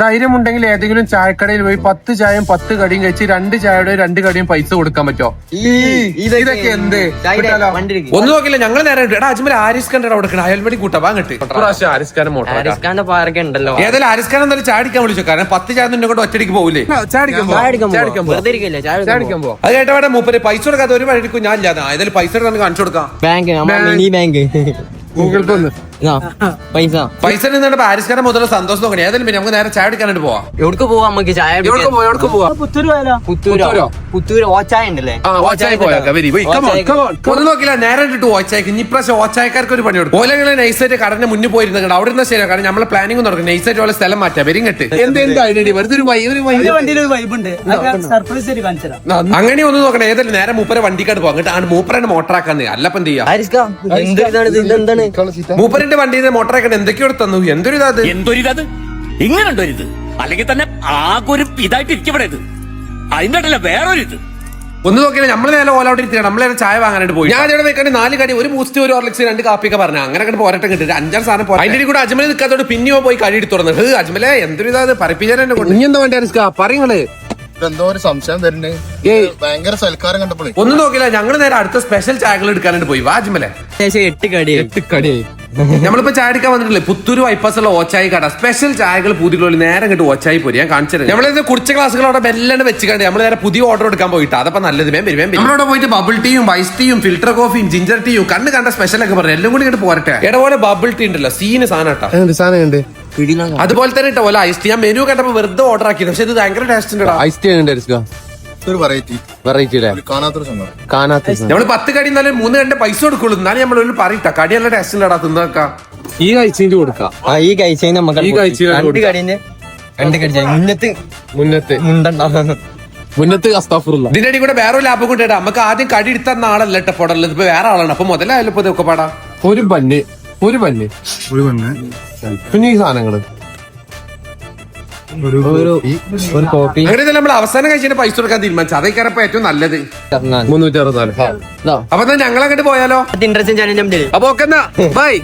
ധൈര്യമുണ്ടെങ്കിൽ ഏതെങ്കിലും ചായക്കടയിൽ പോയി 10 ചായയും 10 കടിയും കഴിച്ച് 2 ചായയുടെ 2 കടിയും പൈസ കൊടുക്കാൻ പറ്റോ? ഇതൊക്കെ എന്ത് ഒന്നും നോക്കില്ല. ഞങ്ങൾ നേരെ അജ്മൽ ആരിസ് ഖാൻ അവിടെ അയൽമടി കൂട്ടാ വാങ്ങട്ട് ആരിസ് ഖാൻ മോട്ടോ ഏതായാലും ആരിസ് ഖാൻ എന്തായാലും ചാടിക്കാൻ വിളിച്ചു. കാരണം 10 ചായ നിന്നെ കൊണ്ട് ഒറ്റടിക്ക് പോകില്ലേ? അത് കേട്ടവിടെ മൂപ്പര് പൈസ കൊടുക്കാത്ത ഒരു വഴിക്കും ഞാൻ ഇല്ലാതെ ഏതായാലും പൈസ കാണിച്ചു കൊടുക്കാം. ഗൂഗിൾ പേ പൈസ നിന്നിട്ട് പാരിസ്കാരെ മുതൽ സന്തോഷം നോക്കണേ. ഏതായാലും പിന്നെ നമുക്ക് നേരെ ചായ എടുക്കാനായിട്ട് പോവാം. എവിടേക്ക് പോവാം? നമുക്ക് ചായ പുത്തൂര് ഓച്ചായ ഉണ്ടല്ലേ? ഒന്നും നോക്കില്ല, നേരെ ഇട്ടിട്ട് ഓച്ചായക്ക്. ഇനി ഇപ്രാവശ്യം ഓച്ചായക്കാർക്ക് ഒരു പണി കൊടുക്കും. ഓലെ നൈസായിട്ട് കടന്റെ മുന്നിൽ പോയിരുന്നത് അവിടെ നിന്ന് ശരിയാ. കാരണം നമ്മളെ പ്ലാനിങ് നടക്കും. നൈസായിട്ട് ഓലെ സ്ഥലം മാറ്റാം. വരും കെട്ട് അങ്ങനെ ഒന്നും നോക്കണേ. ഏതായാലും നേരെ മൂപ്പരെ വണ്ടിക്കാട് പോകാം. അങ്ങോട്ട് മൂപ്പരെ മോട്ടറാക്കാന്ന്. അല്ലപ്പം എന്ത് ചെയ്യാം? മൂപ്പരിന്റെ വണ്ടിയിൽ മോട്ടറാക്കാൻ എന്തൊക്കെയോ തന്നു. എന്തൊരിത് ഇങ്ങനെണ്ടൊരിത് അല്ലെങ്കിൽ തന്നെ ആകെ ഒരു ഇതായിട്ട് ഇരിക്കപ്പെടരുത്. അതിന്റെ വേറൊരിത് ഒന്ന് നോക്കിയാൽ നമ്മൾ നേരെ ഓലോട്ട് ഇരിക്കണം. നമ്മളെ ചായ വാങ്ങാനായിട്ട് പോയി. ഞാൻ ഇവിടെ വെക്കാണ്ട് 4 കടി, ഒരു ബൂസ്റ്റ്, ഒരു ഹോർലിക്സ്, 2 കാപ്പിയൊക്കെ പറഞ്ഞു. അങ്ങനെ പോരട്ടെ കിട്ടിട്ട് 5-6 സാധനം പോയി. അതിന്റെ കൂടെ അജ്മൽ നിൽക്കാത്തോട് പിന്നെയോ പോയി കടി എടുത്തു തുറന്നത്. അജ്മലെ എന്തൊരു ഇതാ പറപ്പിച്ചാൽ കൊണ്ട് ഇനി എന്താ വേണ്ടി പറയുങ്ങള് എന്തോ ഒരു സംശയം തരുന്നേ. ഭയങ്കര സൽക്കാരം കണ്ടപ്പോഴേ ഒന്നും നോക്കില്ല. ഞങ്ങൾ നേരെ അടുത്ത സ്പെഷ്യൽ ചായകൾ എടുക്കാനായിട്ട് പോയി. വാജ്മലെ 8 കടി നമ്മളിപ്പോ ചായ എടുക്കാൻ വന്നിട്ടില്ലേ? പുത്തൂര് ബൈപ്പാസുള്ള ഓച്ചായി കട. സ്പെഷ്യൽ ചായകൾ പുതിയ നേരെ ഇങ്ങോട്ട് ഓച്ചായി പോയി. ഞാൻ കാണിച്ചത് നമ്മളിത് കുറിച്ച ക്ലാസ്സുകൾ അവിടെ ബെല്ലാണ് വെച്ചിട്ട് നമ്മൾ നേരെ പുതിയ ഓർഡർ എടുക്കാൻ പോയിട്ട് അതപ്പോ നല്ലത്. നമ്മളവിടെ പോയിട്ട് ബബിൾ ടീയും ഐസ് ടീയും ഫിൽറ്റർ കോഫിയും ജിഞ്ചർ ടീയും കണ്ട സ്പെഷ്യൽ ഒക്കെ പറഞ്ഞു. എല്ലാം കൂടി ഇങ്ങോട്ട് പോരട്ടെ. ഇടപോലെ ബബിൾ ടീ ഉണ്ടല്ലോ, സീന് സാധനം. അതുപോലെ തന്നെ ഇട്ടോ പോലെ ഐസ് ടീ. ഞാൻ മെനു കണ്ടപ്പോ വെറുതെ ഓർഡർ ആക്കിയത്. പക്ഷെ ഇത് ഭയങ്കര ടേസ്റ്റ് ഉണ്ട്. ഐസ് ടീ ഒരു വെറൈറ്റി കാണാത്തൊരു സംഭവം. നമ്മള് 10 കടി എന്നാലും 3 കണ്ട പൈസ കൊടുക്കുള്ളൂ. എന്നാലും നമ്മൾ പറയട്ട കടി നല്ല ടേസ്റ്റ് ഉണ്ടാ തിന്നാക്കാം. ഈ കഴിച്ചിട്ട് കൊടുക്കാം. ഈ കഴിച്ച മുന്നത്ത് അസ്താഫുറുള്ള. ഇതിന്റെ അടി കൂടെ വേറെ ലാഭം കൊണ്ടിട്ട് നമുക്ക് ആദ്യം കടി എടുത്ത ആളല്ല ഇട്ട പോടല്ലോ. ഇപ്പൊ വേറെ ആളാണ്. അപ്പൊ മുതലായാലും ഇപ്പൊ ഇതൊക്കെ പാടാ. ഒരു പല്ല് പിന്നെ ഈ സാധനങ്ങള് ഒരു കോപ്പി. അങ്ങനെ നമ്മൾ അവസാനം കഴിച്ചിട്ട് പൈസ കൊടുക്കാൻ തീരുമാനിച്ചു. അതൊക്കെ ഏറ്റവും നല്ലത്. 364. അപ്പൊ ഞങ്ങൾ അങ്ങോട്ട് പോയാലോ? ഇൻട്രസ്റ്റിംഗ് ചാനൽ അപ്പൊ ഓക്കെ എന്നാ ബൈ.